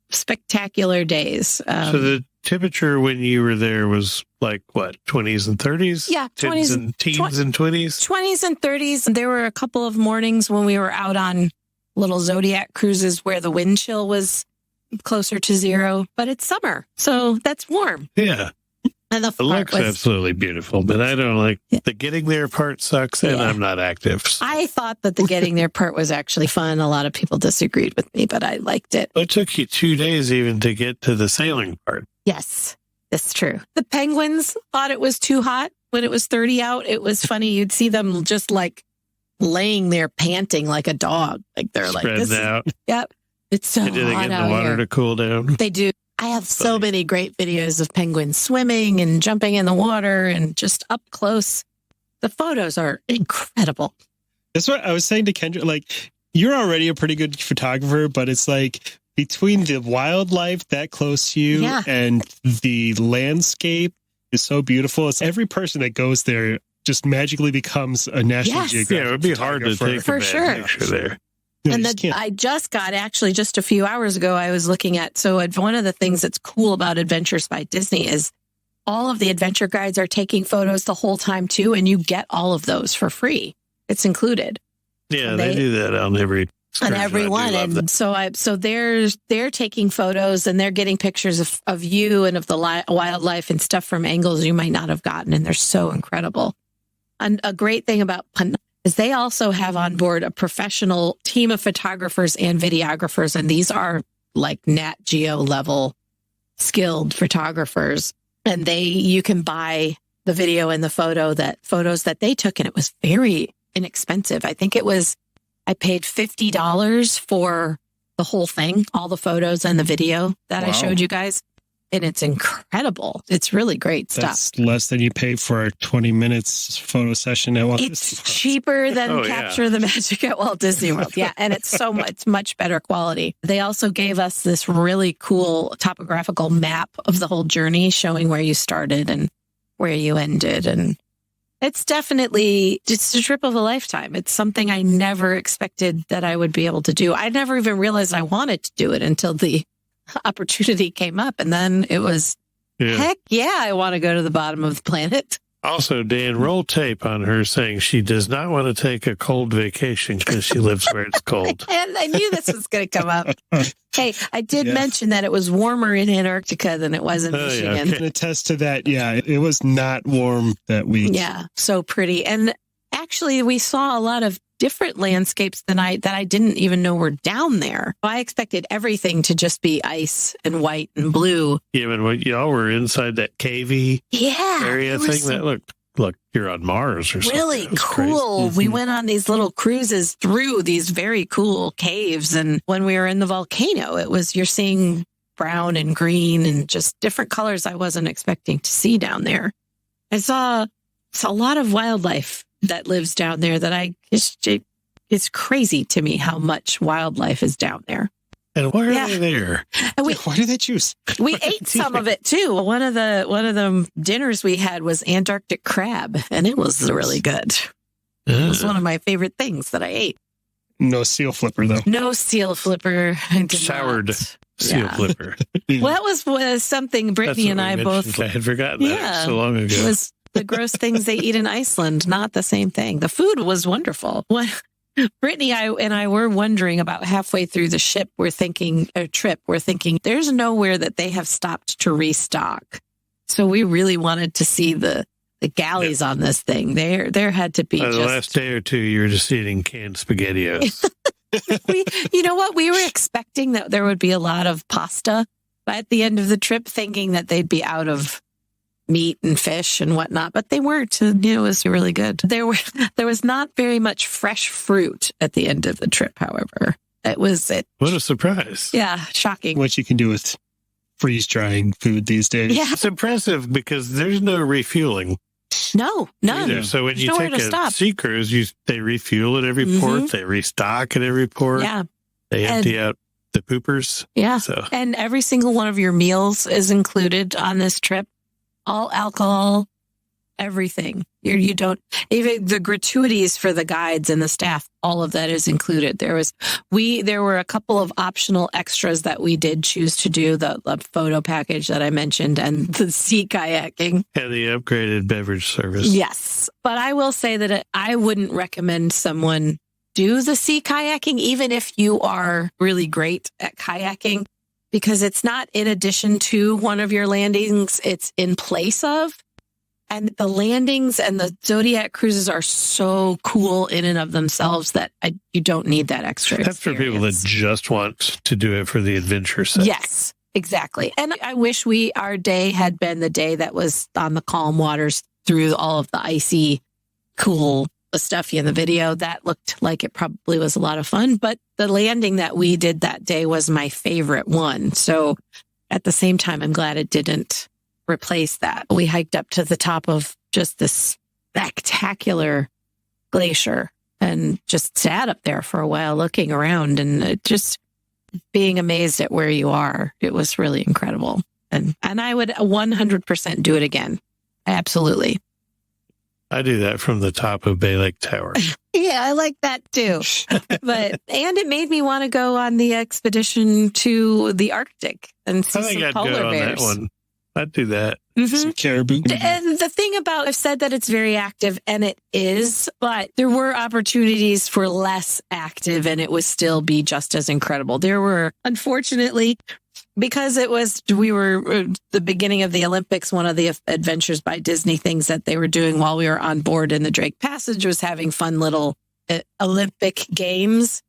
spectacular days. So the temperature when you were there was like what, 20s and 30s? Yeah, 20s 20s and teens and 20s? 20s and 30s. There were a couple of mornings when we were out on little Zodiac cruises where the wind chill was closer to zero, but it's summer, so that's warm. Yeah. And the It part looks was, absolutely beautiful, but I don't like the getting there part sucks, and Yeah. I'm not active. I thought that the getting there part was actually fun. A lot of people disagreed with me, but I liked it. It took you 2 days even to get to the sailing part. Yes, that's true. The penguins thought it was too hot when it was 30 out. It was funny. You'd see them just like laying there panting like a dog. Like they're like, Spread this is, out. yep, it's so Do they hot get in out the water here. to cool down? They do. I have so many great videos of penguins swimming and jumping in the water and just up close. The photos are incredible. That's what I was saying to Kendra. Like, you're already a pretty good photographer, but it's like between the wildlife that close to you Yeah. and the landscape is so beautiful. It's every person that goes there just magically becomes a National Yes. Geographic. Yeah, it would be hard to take For a bad sure. picture there. You And just can't. I just got actually just a few hours ago, I was looking at, so one of the things that's cool about Adventures by Disney is all of the adventure guides are taking photos the whole time too, and you get all of those for free. It's included Yeah, And they they- do that on every on excursion. I do everyone. love that. And so they're taking photos and they're getting pictures of you and of the wildlife and stuff from angles you might not have gotten. And they're so incredible. And a great thing about Punta is they also have on board a professional team of photographers and videographers. And these are like Nat Geo level skilled photographers. And you can buy the video and the photos that they took. And it was very inexpensive. I think I paid $50 for the whole thing, all the photos and the video that I Wow. showed you guys. And it's incredible. It's really great stuff. That's less than you pay for a 20 minutes photo session at Walt It's Disney World. cheaper than Oh, yeah. Capture the Magic at Walt Disney World. Yeah. And it's much better quality. They also gave us this really cool topographical map of the whole journey showing where you started and where you ended. And it's definitely just a trip of a lifetime. It's something I never expected that I would be able to do. I never even realized I wanted to do it until the opportunity came up. And then it was, Yeah. heck yeah, I want to go to the bottom of the planet. Also, Dan, roll tape on her saying she does not want to take a cold vacation because she lives where it's cold. And I knew this was going to come up. Hey, I did Yeah. mention that it was warmer in Antarctica than it was in Oh, yeah, Michigan. I can attest to that. Yeah, it was not warm that week. Yeah, so pretty. And actually, we saw a lot of different landscapes that I didn't even know were down there. I expected everything to just be ice and white and blue. Even when y'all were inside that cavey Yeah, area it thing, was that look, you're on Mars or something. really That was crazy. cool. We went on these little cruises through these very cool caves. And when we were in the volcano, you're seeing brown and green and just different colors I wasn't expecting to see down there. I saw a lot of wildlife that lives down there that it's crazy to me how much wildlife is down there. And why are Yeah. they there? And we Why do they choose? ate some of it too. One of the dinners we had was Antarctic crab, and it was really good. It was one of my favorite things that I ate. No seal flipper, though. No seal flipper. I did Soured not. seal Yeah. flipper. Well, that was something Brittany and I both. I had forgotten that Yeah. so long ago. It was the gross things they eat in Iceland, not the same thing. The food was wonderful. When Brittany and I were wondering about halfway through the trip, we're thinking there's nowhere that they have stopped to restock. So we really wanted to see the galleys on this thing. There had to be the last day or two, you were just eating canned SpaghettiOs. You know what? We were expecting that there would be a lot of pasta at the end of the trip, thinking that they'd be out of meat and fish and whatnot, but they weren't. It was really good. There was not very much fresh fruit at the end of the trip, however. What a surprise. Yeah, shocking. What you can do with freeze drying food these days. Yeah. It's impressive because there's no refueling. No, none. Either. So when you take a sea cruise, they refuel at every port, they restock at every port. Yeah. They empty out the poopers. Yeah. So. And every single one of your meals is included on this trip. All alcohol, everything. You don't, even the gratuities for the guides and the staff, all of that is included. There were a couple of optional extras that we did choose to do, the photo package that I mentioned and the sea kayaking. And the upgraded beverage service. Yes. But I will say that I wouldn't recommend someone do the sea kayaking, even if you are really great at kayaking, because it's not in addition to one of your landings, it's in place of. And the landings and the Zodiac cruises are so cool in and of themselves that you don't need that extra That's for people that just want to do it for the adventure sake. Yes, exactly. And I wish our day had been the day that was on the calm waters through all of the icy, cool stuff in the video. That looked like it probably was a lot of fun. But the landing that we did that day was my favorite one. So at the same time, I'm glad it didn't replace that. We hiked up to the top of just this spectacular glacier and just sat up there for a while looking around and just being amazed at where you are. It was really incredible. And I would 100% do it again. Absolutely. I do that from the top of Bay Lake Tower. Yeah, I like that too. And it made me want to go on the expedition to the Arctic and see some polar bears. On that one. I'd do that. Some caribou. And the thing about, I've said that it's very active, and it is, but there were opportunities for less active, and it would still be just as incredible. There were, unfortunately, because we were the beginning of the Olympics, one of the Adventures by Disney things that they were doing while we were on board in the Drake Passage was having fun little Olympic games.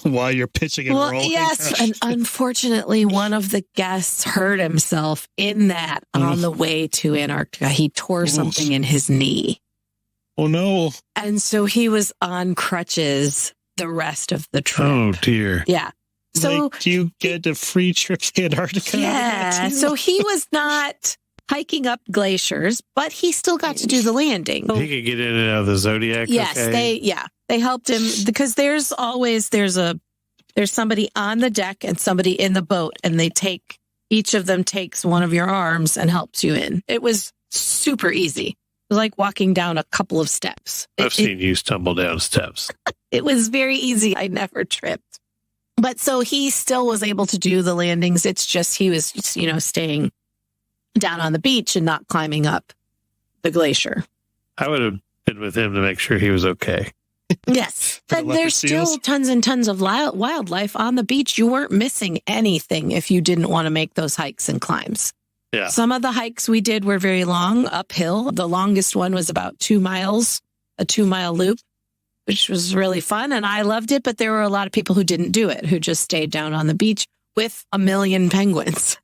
While you're pitching and rolling. Yes, and unfortunately, one of the guests hurt himself in that on the way to Antarctica. He tore something in his knee. Oh, no. And so he was on crutches the rest of the trip. Oh, dear. Yeah. So do you get a free trip to Antarctica? Yeah. So he was not hiking up glaciers, but he still got to do the landing. He could get in and out of the Zodiac. Yes, okay? They helped him because there's somebody on the deck and somebody in the boat, and each of them takes one of your arms and helps you in. It was super easy. It was like walking down a couple of steps. I've seen you stumble down steps. It was very easy. I never tripped. But so he still was able to do the landings. It's just he was, staying down on the beach and not climbing up the glacier. I would have been with him to make sure he was okay. Yes. And there's still tons and tons of wildlife on the beach. You weren't missing anything if you didn't want to make those hikes and climbs. Yeah. Some of the hikes we did were very long, uphill. The longest one was about 2 miles, a 2-mile loop, which was really fun. And I loved it. But there were a lot of people who didn't do it, who just stayed down on the beach with a million penguins.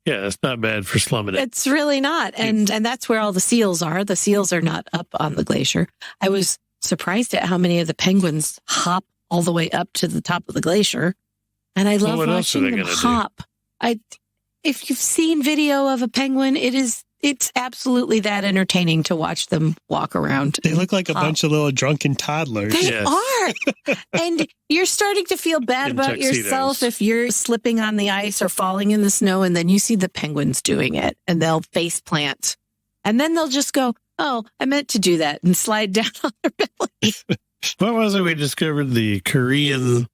Yeah, it's not bad for slumming it. It's really not. And that's where all the seals are. The seals are not up on the glacier. I was surprised at how many of the penguins hop all the way up to the top of the glacier. And I love watching them hop. If you've seen video of a penguin, it's absolutely that entertaining to watch them walk around. They look like a bunch of little drunken toddlers. They are. And you're starting to feel bad about yourself if you're slipping on the ice or falling in the snow, and then you see the penguins doing it, and they'll face plant. And then they'll just go, oh, I meant to do that, and slide down on their belly. What was it we discovered? The Korean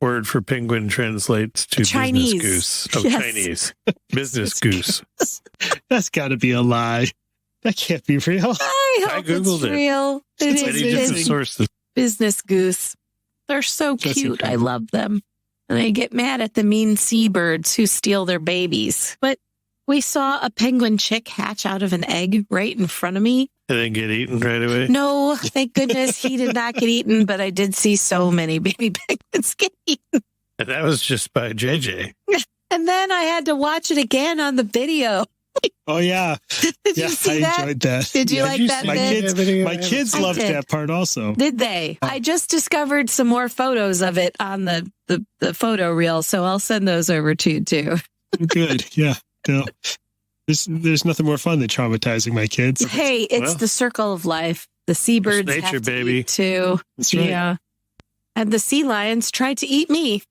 word for penguin translates to Chinese. Business goose. Oh, Yes. Chinese. Business goose. That's got to be a lie. That can't be real. I hope Googled it's it. real. It Any is different sources? business goose. They're so That's cute. incredible. I love them. And I get mad at the mean seabirds who steal their babies. But We saw a penguin chick hatch out of an egg right in front of me. And then get eaten right away? No, thank goodness he did not get eaten, but I did see so many baby penguins get eaten. And that was just by JJ. And then I had to watch it again on the video. Oh, yeah. Did you see that? I enjoyed that. Did you like that bit? My kids I loved did. that part also. Did they? I just discovered some more photos of it on the photo reel, so I'll send those over to you too. Good. Yeah. No. There's nothing more fun than traumatizing my kids. Hey, it's the circle of life. The seabirds It's nature, have to baby. eat too. That's right. Yeah. And the sea lions tried to eat me.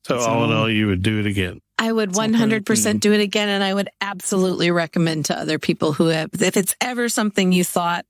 So all in all, you would do it again. I would 100% do it again, and I would absolutely recommend to other people who have, if it's ever something you thought,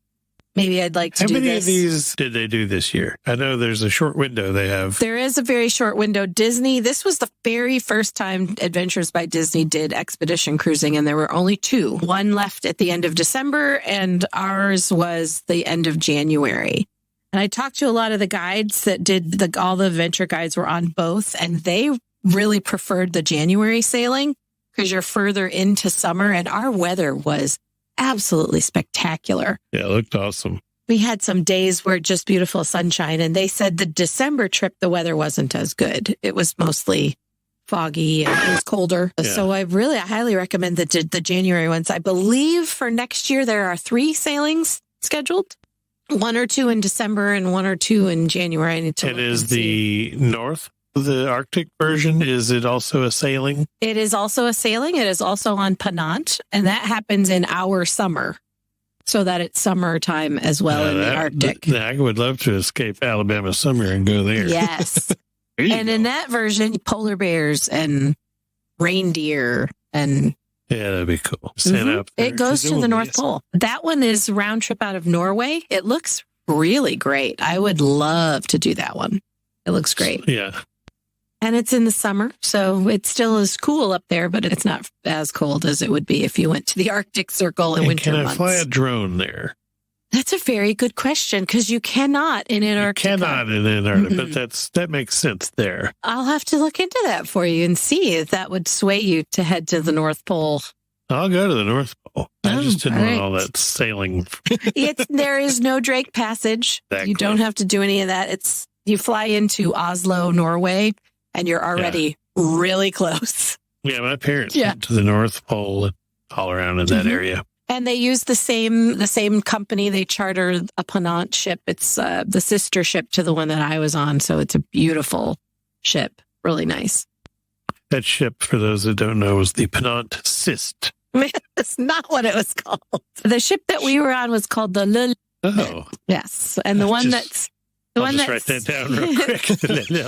maybe I'd like to do How many this. of these did they do this year? I know there's a short window they have. There is a very short window. Disney, this was the very first time Adventures by Disney did expedition cruising, and there were only 2. One left at the end of December, and ours was the end of January. And I talked to a lot of the guides that did all the adventure guides were on both, and they really preferred the January sailing because you're further into summer, and our weather was absolutely spectacular. Yeah, it looked awesome. We had some days where just beautiful sunshine, and they said the December trip, the weather wasn't as good. It was mostly foggy and it was colder. Yeah. So I highly recommend the January ones. I believe for next year, there are 3 sailings scheduled. 1 or 2 in December and 1 or 2 in January. I need to And look is and see. the north, the Arctic version, is it also a sailing? It is also a sailing. It is also on Penant, and that happens in our summer, so that it's summertime as well in the Arctic. I would love to escape Alabama summer and go there. Yes. There you And go. in that version, polar bears and reindeer and Yeah, that'd be cool. Stand up there. it goes There to will the be, North yes. Pole. That one is round trip out of Norway. It looks really great. I would love to do that one. It looks great. Yeah. And it's in the summer, so it still is cool up there, but it's not as cold as it would be if you went to the Arctic Circle in And winter can I months. fly a drone there? That's a very good question because you cannot in Antarctica. You cannot in Antarctica, Mm-mm. but that makes sense there. I'll have to look into that for you and see if that would sway you to head to the North Pole. I'll go to the North Pole. I just didn't all want right. all that sailing. There is no Drake Passage. Exactly. You don't have to do any of that. You fly into Oslo, Norway, and you're already really close. Yeah, my parents Yeah. went to the North Pole and all around in that Mhm. area. And they use the same company. They charter a Penant ship. It's the sister ship to the one that I was on. So it's a beautiful ship. Really nice. That ship, for those that don't know, was the Penant Cyst. That's not what it was called. The ship that we were on was called the Le. Oh, Yes. And the one Just- that's... I'll just write that down real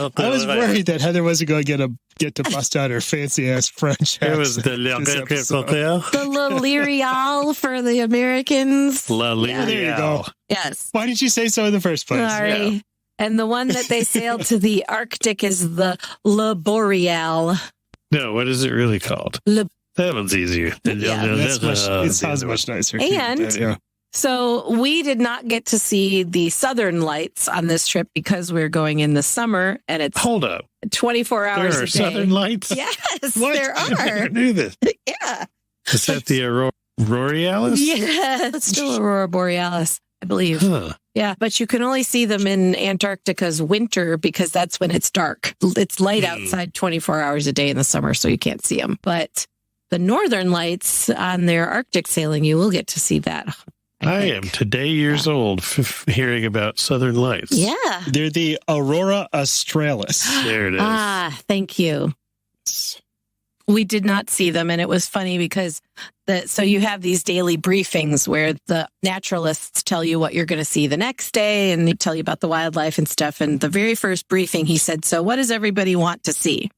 quick. I was worried that Heather wasn't going to get to bust out her fancy ass French It was accent the this episode. The L'Irial for the Americans. La There you go. Yes. Why did you say so in the first place? Sorry. Yeah. And the one that they sailed to the Arctic is the Le Boreal. No, what is it really called? Le- That one's easier. Yeah. It sounds much nicer. too. And- Yeah. So we did not get to see the southern lights on this trip because we're going in the summer and it's Hold up. 24 There hours are a day. Southern Lights? Yes, What? there I never are. knew this. Yeah. Is that the Auroralis? Yeah, it's still Aurora Borealis, I believe. Huh. Yeah, but you can only see them in Antarctica's winter because that's when it's dark. It's light outside 24 hours a day in the summer, so you can't see them. But the northern lights on their Arctic sailing, you will get to see that. I think. am today years old hearing about Southern Lights. Yeah. They're the Aurora Australis. There it is. Thank you. We did not see them, and it was funny because so you have these daily briefings where the naturalists tell you what you're going to see the next day, and they tell you about the wildlife and stuff. And the very first briefing, he said, "So, what does everybody want to see?"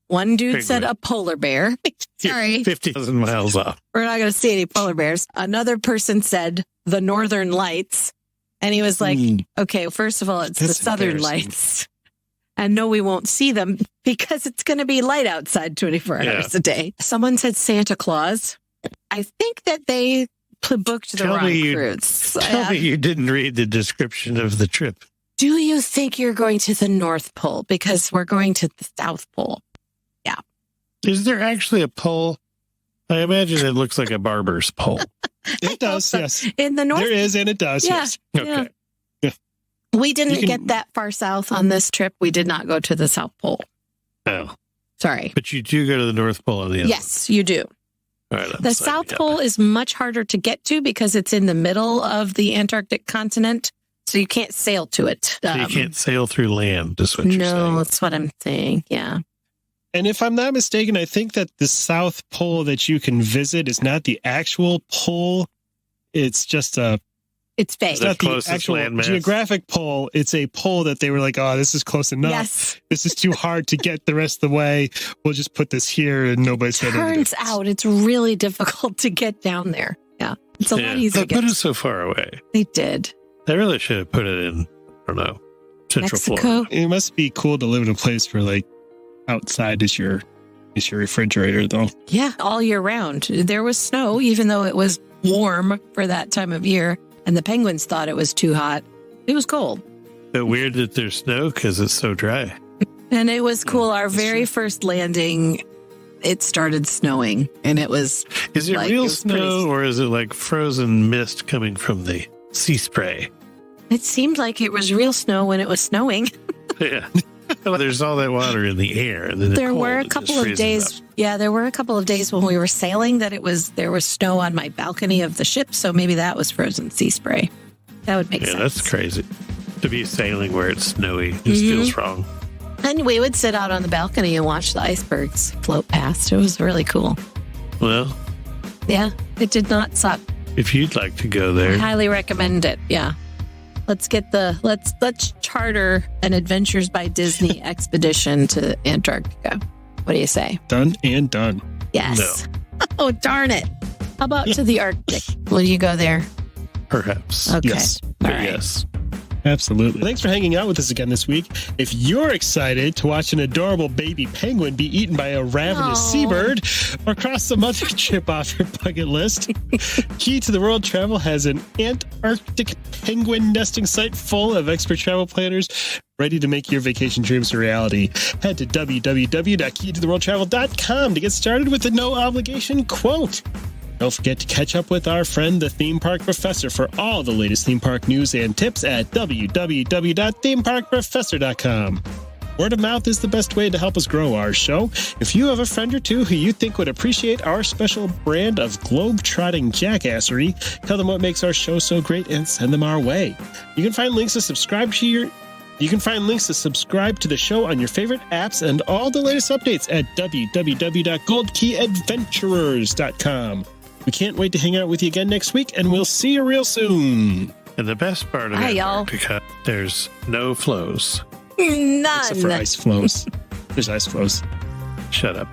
One dude said Penguin. a polar bear. Sorry, 50,000 miles off. we're not going to see any polar bears. Another person said the northern lights, and he was like, "Okay, first of all, it's the That's southern embarrassing. lights." And no, we won't see them because it's going to be light outside 24 Yeah. hours a day. Someone said Santa Claus. I think that they booked the Tell wrong me you- cruise. Tell me you didn't read the description of the trip. Do you think you're going to the North Pole? Because we're going to the South Pole. Is there actually a pole I imagine it looks like a barber's pole. It does, yes. In the north. There is, and it does, Yeah. yes. Okay. Yeah. We didn't You can- get that far south on this trip. We did not go to the South Pole. Oh, Sorry. but you do go to the North Pole on the other. Yes, you do. All right, I'm The signing South up. Pole is much harder to get to because it's in the middle of the Antarctic continent. So you can't sail to it. So you can't sail through land, is what you're No, saying. that's what I'm saying. Yeah. And if I'm not mistaken, I think that the South Pole that you can visit is not the actual pole. It's just It's fake. it's not the closest actual landmass. geographic pole. It's a pole that they were like, oh, this is close enough. Yes. This is too hard to get the rest of the way. We'll just put this here and nobody said anything. Turns out it's really difficult to get down there. Yeah. It's a lot easier They to put get. it so far away. They did. They really should have put it in, I don't know, Central Mexico. Florida. It must be cool to live in a place where like outside is your refrigerator though. Yeah. All year round. There was snow, even though it was warm for that time of year. And the penguins thought it was too hot. It was cold. But weird that there's snow because it's so dry. And it was cool. Our That's very true. first landing, it started snowing. And it was Is it Like, it real was pretty- snow or is it like frozen mist coming from the sea spray? It seemed like it was real snow when it was snowing. Yeah. Well, there's all that water in the air. And then There were a couple of days. Yeah, there were a couple of days when we were sailing that there was snow on my balcony of the ship. So maybe that was frozen sea spray. That would make Yeah, sense. that's crazy. To be sailing where it's snowy just Mm-hmm. feels wrong. And we would sit out on the balcony and watch the icebergs float past. It was really cool. Well, Yeah, it did not suck. if you'd like to go I there, highly recommend it. Yeah. Let's charter an Adventures by Disney expedition to Antarctica. What do you say? Done and done. Yes. Oh, darn it. How about to the Arctic? Will you go there? perhaps. Okay. Yes. All But right. yes. Absolutely. Thanks for hanging out with us again this week. If you're excited to watch an adorable baby penguin be eaten by a ravenous Aw. seabird or cross some other trip off your bucket list, Key to the World Travel has an Antarctic penguin nesting site full of expert travel planners ready to make your vacation dreams a reality. Head to www.keytotheworldtravel.com to get started with a no obligation quote. Don't forget to catch up with our friend, the Theme Park Professor, for all the latest theme park news and tips at www.themeparkprofessor.com. Word of mouth is the best way to help us grow our show. If you have a friend or two who you think would appreciate our special brand of globe-trotting jackassery, tell them what makes our show so great and send them our way. You can find links to subscribe to the show on your favorite apps and all the latest updates at www.goldkeyadventurers.com. We can't wait to hang out with you again next week, and we'll see you real soon. And the best part of Hi, y'all. Antarctica, there's no flows. Except for None. ice flows. There's ice flows. Shut up.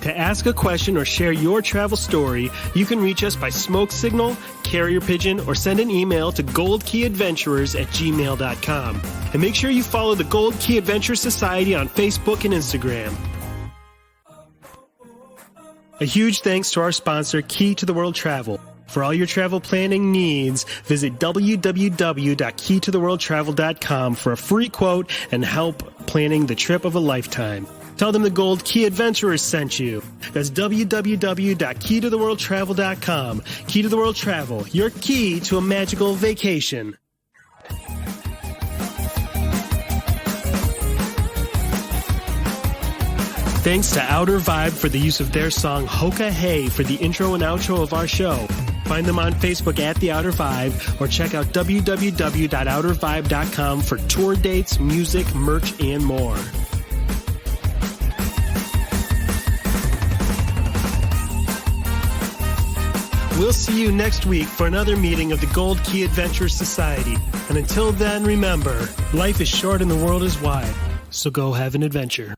To ask a question or share your travel story, you can reach us by smoke signal, carrier pigeon, or send an email to goldkeyadventurers@gmail.com. And make sure you follow the Gold Key Adventure Society on Facebook and Instagram. A huge thanks to our sponsor, Key to the World Travel. For all your travel planning needs, visit www.keytotheworldtravel.com for a free quote and help planning the trip of a lifetime. Tell them the Gold Key Adventurers sent you. That's www.keytotheworldtravel.com. Key to the World Travel, your key to a magical vacation. Thanks to Outer Vibe for the use of their song Hoka Hey for the intro and outro of our show. Find them on Facebook at The Outer Vibe or check out www.outervibe.com for tour dates, music, merch, and more. We'll see you next week for another meeting of the Gold Key Adventure Society. And until then, remember, life is short and the world is wide. So go have an adventure.